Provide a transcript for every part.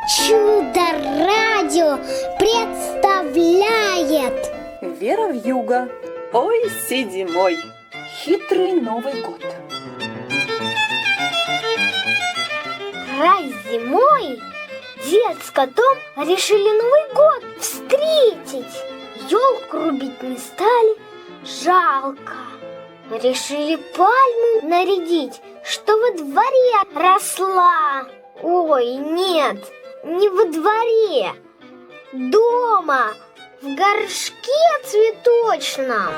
Чудо-радио представляет Вера Вьюга. Ой, седьмой, хитрый Новый год. Раз зимой дед с котом решили Новый год встретить. Елку рубить не стали, жалко. Решили пальму нарядить, что во дворе росла. Ой, нет, не во дворе, дома, в горшке цветочном.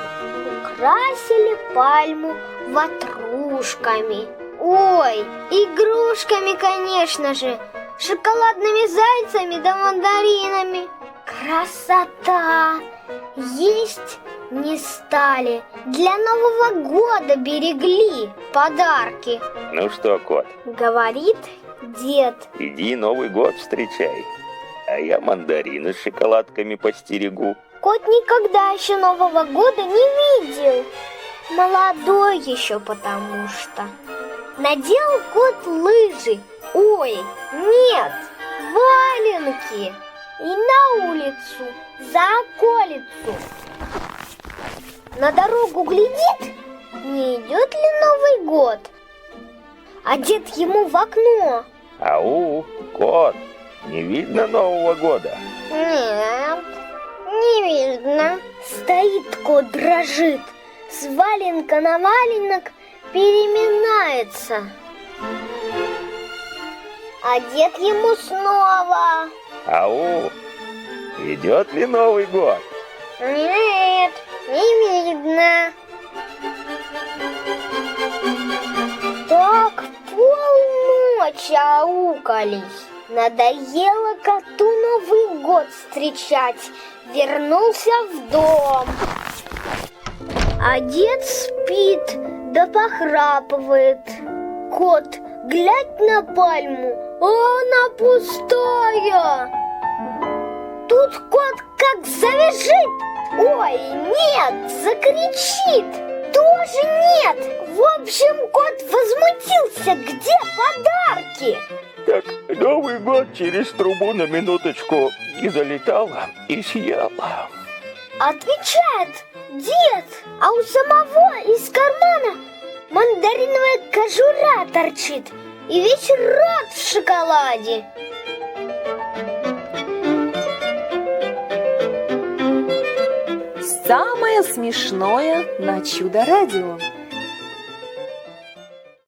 Украсили пальму ватрушками. Ой, игрушками, конечно же, шоколадными зайцами да мандаринами. Красота! Есть не стали. Для Нового года берегли подарки. Ну что, кот, Говорит дед. иди Новый год встречай, а я мандарины с шоколадками постерегу. Кот никогда еще Нового года не видел. Молодой еще потому что. Надел кот лыжи. Ой, нет, валенки. И на улицу, за околицу. На дорогу глядит, не идет ли Новый год. А дед ему в окно. Ау, кот, не видно Нового года? Нет, не видно. Стоит кот, дрожит. С валенка на валенок переминается. А дед ему снова. Ау, идет ли Новый год? Нет, не видно. Так полночи аукались. Надоело коту Новый год встречать. Вернулся в дом. А дед спит, да похрапывает. Кот, глядь на пальму, а она пустая. Тут кот как завяжет. Ой, нет, закричит. Тоже нет. В общем, кот возмутился. Где подарки? Так Новый год через трубу на минуточку и залетала, и съела. Отвечает дед, а у самого из кармана мандариновая кожура торчит. И весь рот в шоколаде. Самое смешное на Чудо-радио.